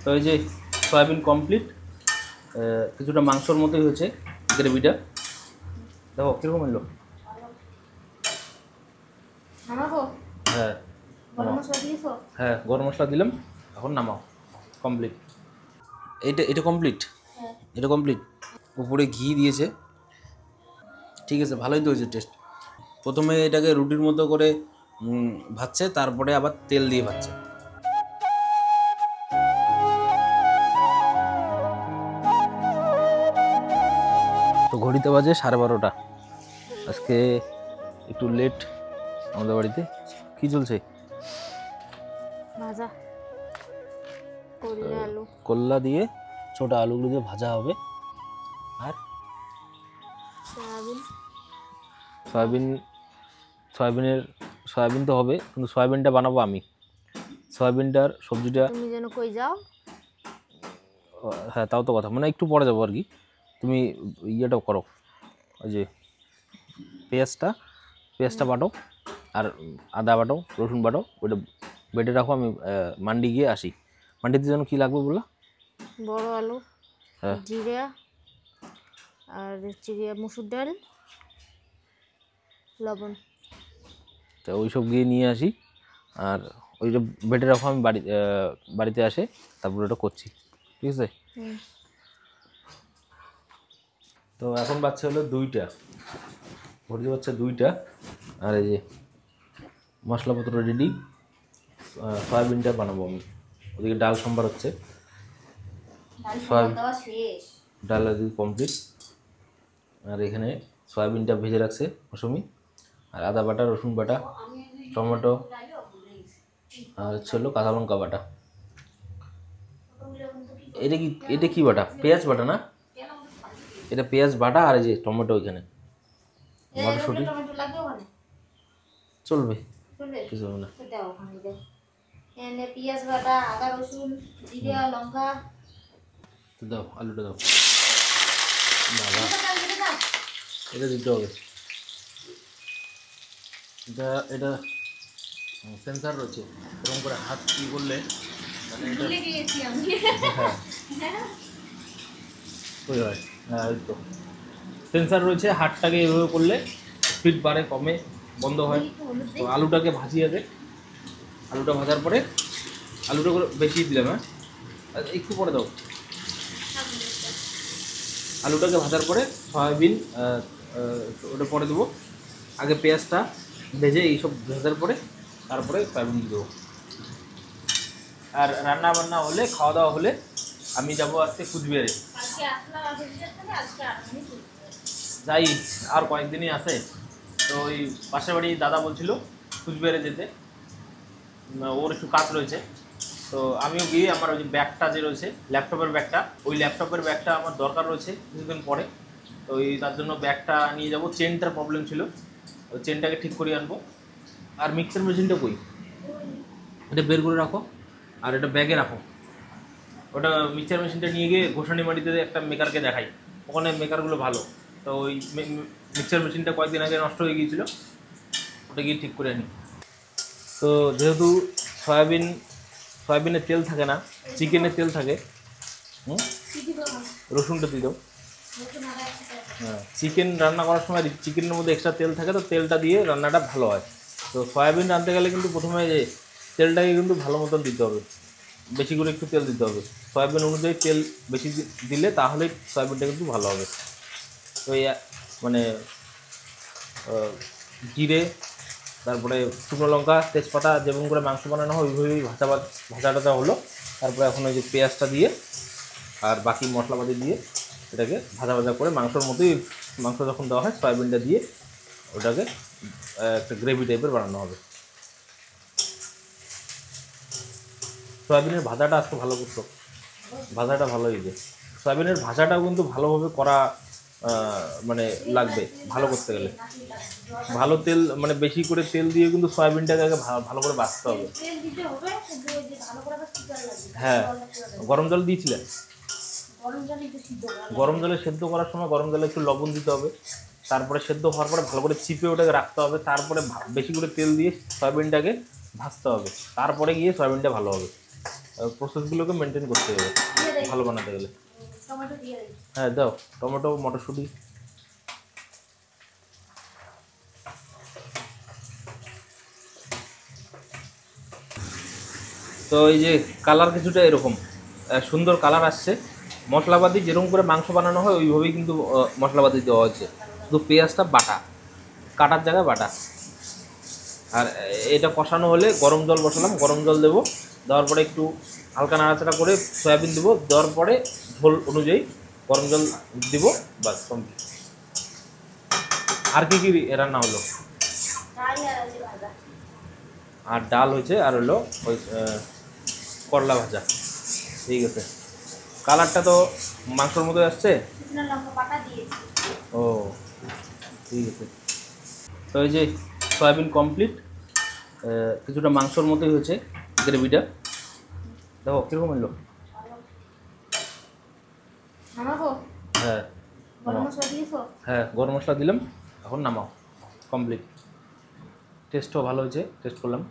তো এই যে সয়াবিন কমপ্লিট, কিছুটা মাংসর মতোই হয়েছে গ্রেভিটা। দেখো কীরকম এলো। হ্যাঁ হ্যাঁ, গরম মশলা দিলাম, এখন নামাও। কমপ্লিট। এটা কমপ্লিট, এটা কমপ্লিট। উপরে ঘি দিয়েছে, ঠিক আছে, ভালোই তো হয়েছে টেস্ট। প্রথমে এটাকে রুটির মতো করে ভাজছে, তারপরে আবার তেল দিয়ে ভাজছে। তো ঘড়িতে বাজে 12:30। আজকে একটু লেট আমাদের বাড়িতে। কি চলছে? ভাজা আলু, কল্লা দিয়ে ছোট আলুগুলো দিয়ে ভাজা হবে। আর সয়াবিন তো হবে, কিন্তু সয়াবিনটা বানাবো আমি। সয়াবিনটার সবজিটা তুমি যেন কই যাও। হ্যাঁ, তাও তো কথা, মানে একটু পরে যাবো আর কি। তুমি ইয়েটাও করো, ওই যে পেঁয়াজটা বাটো, আর আদা বাটো, রসুন বাটো, ওইটা বেটে রাখো। আমি মান্ডি গিয়ে আসি। মান্ডিতে যেন কী লাগবে বললা? বড় আলু, হ্যাঁ, জিরা, আর মুসুর ডাল, লবণ। তো ওইসব গিয়ে নিয়ে আসি। আর ওইটা বেটে রাখো, আমি বাড়িতে আসে তারপরে ওটা করছি, ঠিক আছে? তো এখন বাচ্চা হলো 2টা, ঘড়িতে বাচ্চা 2টা। আর এই যে মশলাপত্র রেডি, সয়াবিনটা বানাবো আমি। ওদিকে ডাল সম্বার হচ্ছে, ডাল ওদিকে কমপ্লিট। আর এখানে সয়াবিনটা ভেজে রাখছে মৌসুমি, আর আদা বাটা, রসুন বাটা, টমেটো, আর হলো কাঁচা লঙ্কা বাটা। এটা কি বাটা? পেঁয়াজ বাটা না, এটা পেঁয়াজ বাটা। আর এই যে টমেটো, এখানে মটরশুঁটি চলবে, কিছু হবে না। পেঁয়াজ বাটা, আদা, রসুন, জিরা, লঙ্কা। দাও, আলুটা দাও। বাবা, এটা দিতে হবে। এটা সেন্সার রয়েছে, এরকম করে হাত কি করলে মানে এটা ওই হয়। হ্যাঁ, ওই তো সেন্সার রয়েছে, হাতটাকে এভাবে করলে স্পিড বাড়ে, কমে, বন্ধ হয়। তো আলুটাকে ভাজি আগে, আলুটা ভাজার পরে আলুটা করে বেশি দিলাম। হ্যাঁ, একটু পরে দাও। আলুটাকে ভাজার পরে সয়াবিন ওটা পরে দেবো। আগে পেঁয়াজটা ভেজে এইসব ভাজার পরে তারপরে সয়াবিন দিয়ে দেবো। আর রান্না বান্না হলে, খাওয়া দাওয়া হলে আমি যাবো আজকে কুচবিহারে। যাই, আর কয়েকদিনই আছে। তো ওই পাশের বাড়ি দাদা বলছিল কুচবিহারে যেতে, ওর একটু কাজ রয়েছে। তো আমিও গিয়ে আমার ওই যে ব্যাগটা যে রয়েছে, ল্যাপটপের ব্যাগটা আমার দরকার রয়েছে কিছুদিন পরে। তো তার জন্য ব্যাগটা নিয়ে যাব। চেনটার প্রবলেম ছিল, ওই চেনটাকে ঠিক করিয়ে আনবো। আর মিক্সার মেশিনটা কই, এটা বের করে রাখো, আর এটা ব্যাগে রাখো। ওটা মিক্সার মেশিনটা নিয়ে গিয়ে ঘোষানিমাটিতে একটা মেকারকে দেখাই, ওখানে মেকারগুলো ভালো। তো ওই মিক্সার মেশিনটা কয়েকদিন আগে নষ্ট হয়ে গিয়েছিলো, ওটা গিয়ে ঠিক করে আনি। তো যেহেতু সয়াবিনের তেল থাকে না, চিকেনের তেল থাকে। রসুনটা দিয়ে দাও। হ্যাঁ, চিকেন রান্না করার সময় চিকেনের মধ্যে এক্সট্রা তেল থাকে, তো তেলটা দিয়ে রান্নাটা ভালো হয়। তো সয়াবিন রাঁধতে গেলে কিন্তু প্রথমে যে তেলটাকে কিন্তু ভালো মতন দিতে হবে, বেশি করে একটু তেল দিতে হবে। সয়াবিন অনুযায়ী তেল বেশি দিলে তাহলেই সয়াবিনটা কিন্তু ভালো হবে। তো এই মানে জিরে, তারপরে শুকনো লঙ্কা, তেজপাতা, যেমন করে মাংস বানানো হয় ওইভাবেই ভাজাটা হলো। তারপরে এখন ওই যে পেঁয়াজটা দিয়ে আর বাকি মশলাপাতি দিয়ে এটাকে ভাজা করে মাংসর মতোই, মাংস যখন দেওয়া হয় সয়াবিনটা দিয়ে ওটাকে একটা গ্রেভি টাইপের বানানো হবে। সয়াবিনের ভাজাটা আজকে ভালো করতো, ভাজাটা ভালো হয়েছে। সয়াবিনের ভাজাটাও কিন্তু ভালোভাবে করা মানে লাগবে ভালো করতে গেলে। ভালো তেল, মানে বেশি করে তেল দিয়ে কিন্তু সয়াবিনটাকে আগে ভালো করে ভাজতে হবে। হ্যাঁ, গরম জল দিয়েছিলেন? গরম জলে সেদ্ধ করার সময় গরম জলে একটু লবণ দিতে হবে। তারপরে সেদ্ধ হওয়ার পরে ভালো করে চিপে ওটাকে রাখতে হবে। তারপরে বেশি করে তেল দিয়ে সয়াবিনটাকে ভাজতে হবে, তারপরে গিয়ে সয়াবিনটা ভালো হবে। প্রসেসগুলোকে মেনটেন করতে হবে দিয়ে দেই ভালো বানাতে গেলে। টমেটো দিয়ে দেই হ্যাঁ দাও, টমেটো, মটরশুঁটি। তো এই যে কালার কিছুটা এরকম সুন্দর কালার আসছে। মশলাপাতি যেরকম করে মাংস বানানো হয় ওইভাবেই কিন্তু মশলাপাতি দেওয়া হয়েছে, শুধু পেঁয়াজটা বাটা, কাটার জায়গায় বাটা। আর এটা কষানো হলে গরম জল বসালাম, গরম জল দেবো, দেওয়ার পরে একটু হালকা নাড়াচাড়া করে সয়াবিন দেবো, দেওয়ার পরে ঝোল অনুযায়ী গরম জল দিব, বাস কমপ্লিট। আর কি কি রান্না হলো? ডাল আর আলু ভাজা। আর ডাল হয়েছে, আর হলো ওই করলা ভাজা। ঠিক আছে, কালারটা তো মাংসর মতো আসছে। শুকনো লঙ্কা বাটা দিয়েছি। ও ঠিক আছে। তো এই যে সয়াবিন কমপ্লিট, কিছুটা মাংসর মতোই হয়েছে গ্রেভিটা। দেখো কীরকম এলো। নামাবো? হ্যাঁ গরম মশলা দিয়েছো? হ্যাঁ, গরম মশলা দিলাম, এখন নামাও, কমপ্লিট। টেস্টও ভালো হয়েছে, টেস্ট করলাম।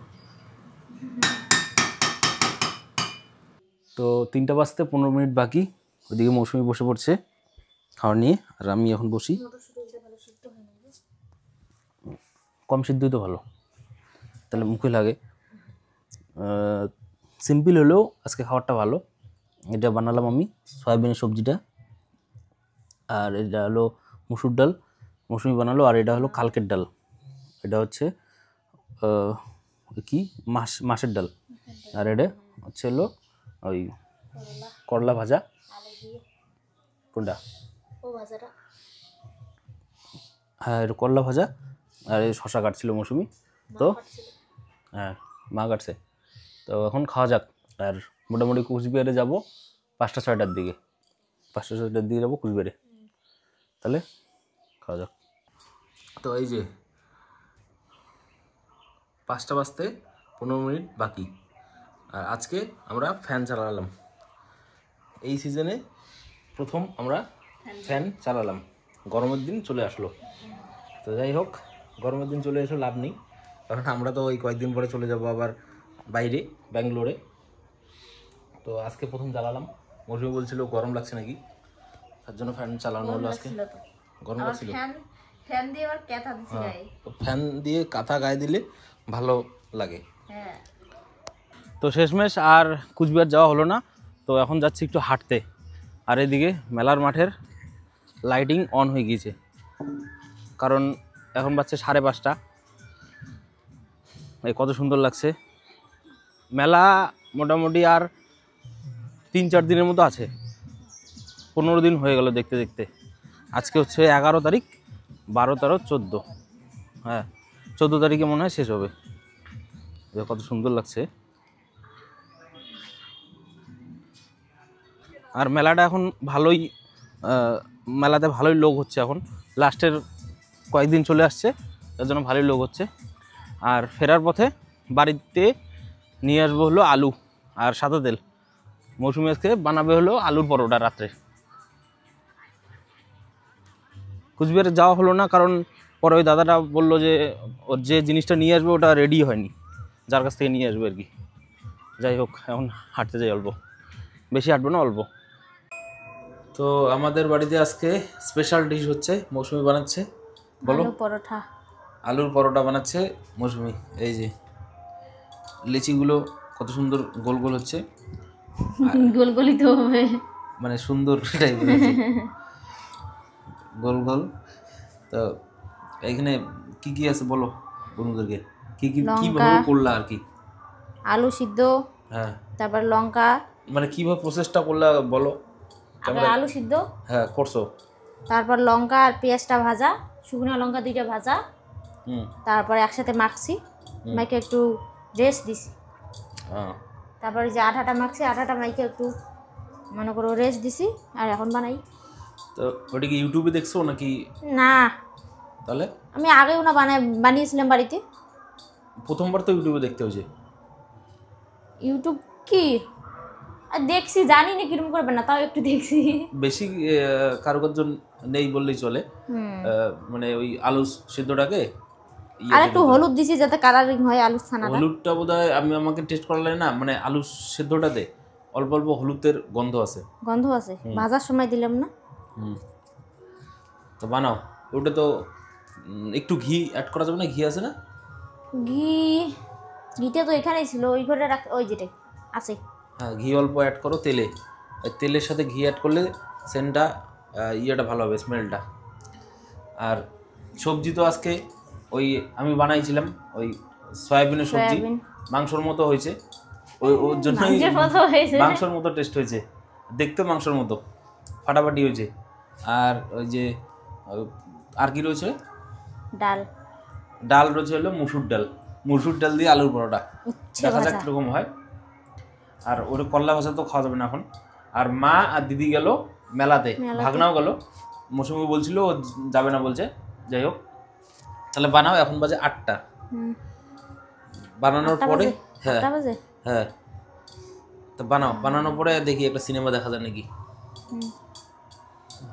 তো 3টা বাজতে 15 মিনিট বাকি। ওইদিকে মৌসুমি বসে পড়ছে খাওয়ার নিয়ে, আর আমি এখন বসি। কম সিদ্ধই তো ভালো, তাহলে মুখে লাগে। সিম্পল হলেও আজকে খাবারটা ভালো। এটা বানালাম আমি, সয়াবিনের সবজিটা, আর এটা হলো মুসুর ডাল, মৌসুমি বানালো। আর এটা হলো কালকের ডাল, এটা হচ্ছে কি মাছের ডাল। আর এটা হচ্ছে হলো ওই করলা ভাজা। কোনটা? ও ভাজাটা। হ্যাঁ, এটা করলা ভাজা। আর এই শশা কাটছিল মৌসুমি, তো হ্যাঁ মা কাটছে। তো এখন খাওয়া যাক। আর মোটামুটি কুচবিহারে যাব 5টা 6টার দিকে, 5টা 6টার দিকে যাবো কুচবিহারে। তাহলে খাওয়া যাক। তো এই যে 5টা বাজতে 15 মিনিট বাকি, আর আজকে আমরা ফ্যান চালালাম। এই সিজনে প্রথম আমরা ফ্যান চালালাম, গরমের দিন চলে আসলো। তো যাই হোক, গরমের দিন চলে এসে লাভ নেই, কারণ আমরা তো ওই কয়েকদিন পরে চলে যাব আবার বাইরে, ব্যাঙ্গালোরে। তো আজকে প্রথম জ্বালালাম। মৌসুমি বলছিল গরম লাগছে নাকি, তার জন্য ফ্যান চালানো হলো আজকে। গরম লাগছিল, ফ্যান দিয়ে আবার কাঁথা দিছি গায়ে। ফ্যান দিয়ে কাঁথা গায়ে দিলে ভালো লাগে। হ্যাঁ। তো শেষমেশ আর কুচবিহার যাওয়া হলো না। তো এখন যাচ্ছি একটু হাঁটতে। আর এদিকে মেলার মাঠের লাইটিং অন হয়ে গিয়েছে, কারণ এখন বাজছে 5:30। এই কত সুন্দর লাগছে মেলা। মোটামুটি আর 3-4 দিনের মতো আছে, 15 দিন হয়ে গেল দেখতে দেখতে। আজকে হচ্ছে 11 তারিখ, 12, 13, 14। হ্যাঁ, 14 তারিখে মনে হয় শেষ হবে। কত সুন্দর লাগছে। আর মেলাটা এখন ভালোই, মেলাতে ভালোই লোক হচ্ছে। এখন লাস্টের কয়েকদিন চলে আসছে, তার জন্য ভালোই লোক হচ্ছে। আর ফেরার পথে বাড়িতে নিয়ে আসবো হলো আলু আর সাদা তেল। মৌসুমি আজকে বানাবে হলো আলুর পরোটা রাত্রে। কুচবিহারে যাওয়া হলো না, কারণ পরে ওই দাদাটা বললো যে ওর যে জিনিসটা নিয়ে আসবে ওটা রেডি হয়নি, যার কাছ থেকে নিয়ে আসবে আর কি। যাই হোক, এখন হাঁটতে যাই, অল্প, বেশি হাঁটবো না, অল্প। তো আমাদের বাড়িতে আজকে স্পেশাল ডিশ হচ্ছে, মৌসুমি বানাচ্ছে। বলো। আলু পরোটা। আলুর পরোটা বানাচ্ছে মৌসুমি। এই যে লিচিগুলো কত সুন্দর গোল গোল হচ্ছে, গোল গোলই তো হবে, মানে সুন্দর টাইপের গোল গোল। তো এখানে কি কি আছে বলো বন্ধুদেরকে, কি কি কিভাবে করলা আর কি? আলু সিদ্ধ, হ্যাঁ, তারপর লঙ্কা, মানে কিভাবে প্রসেসটা করলা বলো। আগে আলু সিদ্ধ, হ্যাঁ করছো। তারপর লঙ্কা আর পেঁয়াজটা ভাজা, শুকনো লঙ্কা 2টা ভাজা, তারপর একসাথে মাখছি, মাইকে একটু রেস্ট দিছি। তারপরে যে আটাটা মাখছি, আটাটা মাইকে একটু মনে করো রেস্ট দিছি, আর এখন বানাই। তো ওটা কি ইউটিউবে দেখছো নাকি? না, তাহলে আমি আগেও না বানিয়েছিলাম বাড়িতে। প্রথমবার তো ইউটিউবে দেখতে হয়েছে। ইউটিউব কি আর দেখছি, জানি না কিরকম করবে না, তাও একটু দেখছি। বেশি কারুকার্য নেই বললেই চলে। মানে ওই আলু সিদ্ধটাকে আর একটু হলুদ দিছি যাতে কালারিং হয় আলু ছানাটা। হলুদটা বোধহয় আমাকে টেস্ট করালে না, মানে আলু সিদ্ধটাতে অল্প অল্প হলুদের গন্ধ আছে। গন্ধ আছে, ভাজার সময় দিলাম না। তো বানাও। ওটা তো একটু ঘি অ্যাড করা যাবে না? ঘি আছে না? ঘিটা তো এখানেই ছিল, ওই ঘরে রাখ, ওই যেটা আছে। হ্যাঁ, ঘি অল্প অ্যাড করো তেলে। তেলের সাথে ঘি অ্যাড করলে সেন্টটা ইয়েটা ভালো হবে, স্মেলটা। আর সবজি তো আজকে ওই আমি বানাইছিলাম ওই সয়াবিনের সবজি, মাংসর মতো হয়েছে। ওর জন্যই মাংসর মতো টেস্ট হয়েছে, দেখতে মাংসর মতো ফাটাফাটি হয়েছে। আর ওই যে আর কি রয়েছে, ডাল রয়েছে হলো মুসুর ডাল দিয়ে আলুর পরোটা। দেখা যাক কীরকম হয়। আর ওর করলা ভাজা তো খাওয়া যাবে না এখন। আর মা আর দিদি গেল মেলাতে, ভাগনাও গেল। মৌসুমি বলছিল ও যাবে না বলছে, যাই হোক। তাহলে বানাও, এখন বাজে 8টা। বানানোর পরে হ্যাঁ তো বানানোর পরে দেখি একটা সিনেমা দেখা যায় নাকি।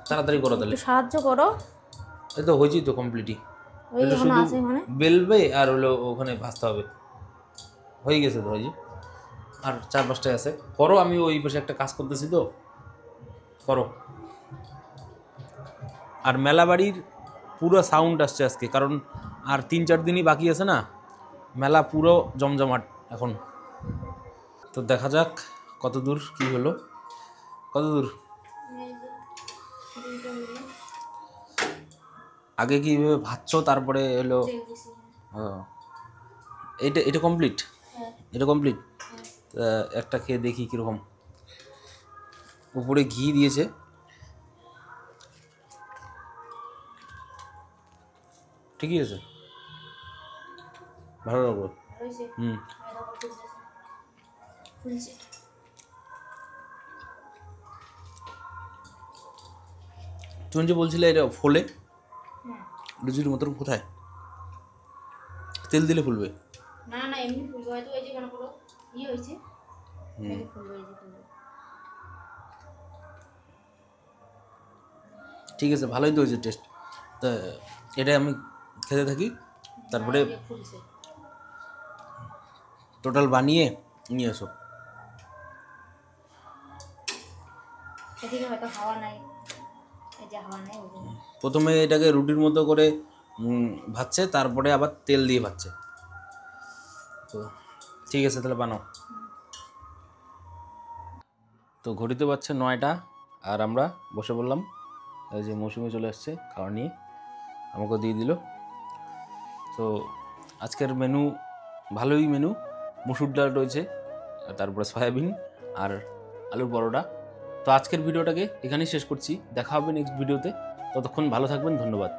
তাড়াতাড়ি করো তাহলে, সাহায্য করো। এই তো হয়েছি তো কমপ্লিটই, শুধু বেলবে আর হলো ওখানে ভাজতে হবে। হয়ে গেছে তো, হয়েছে। আর 4-5টাই আছে, করো। আমি ওই পাশে একটা কাজ করতেছি তো, করো। আর মেলা বাড়ির পুরো সাউন্ড আসছে আজকে, কারণ আর 3-4 দিনই বাকি আছে না, মেলা পুরো জমজমাট এখন। তো দেখা যাক কত দূর কি হলো, কত দূর। আগে কি ভাজছো তারপরে হলো? এটা কমপ্লিট, এটা কমপ্লিট। একটা খেয়ে দেখি কীরকম। উপরে ঘি দিয়েছে, ঠিকই আছে, ভালো লাগলো। তুমি যে বলছিলে এটা ফোলে লুচির মতন, কোথায় তেল দিলে ফুলবে? না না, এমনি ফুলবে হয়তো। এই যে মনে করো ই হইছে, এমনি ফুলবে, এই যে ফুলবে। ঠিক আছে, ভালোই তো হয়েছে টেস্ট। তা এটা আমি খেতে থাকি, তারপরে টোটাল বানিয়ে নিয়ে এসো। এদিকে হয়তো হাওয়া নাই, এই যে হাওয়া নাই। প্রথমে এটাকে রুটির মতো করে ভাজছে, তারপরে আবার তেল দিয়ে ভাজছে। তো ঠিক আছে, তাহলে বানাও। তো ঘড়িতে বাজছে 9টা, আর আমরা বসে বললাম। এই যে মৌসুমি চলে আসছে খাওয়া নিয়ে, আমাকেও দিয়ে দিল। তো আজকের মেনু ভালোই মেনু, মুসুর ডাল রয়েছে, তারপরে সয়াবিন আর আলুর পরোটা। তো আজকের ভিডিওটাকে এখানেই শেষ করছি, দেখা হবে নেক্সট ভিডিওতে। ততক্ষণ ভালো থাকবেন, ধন্যবাদ।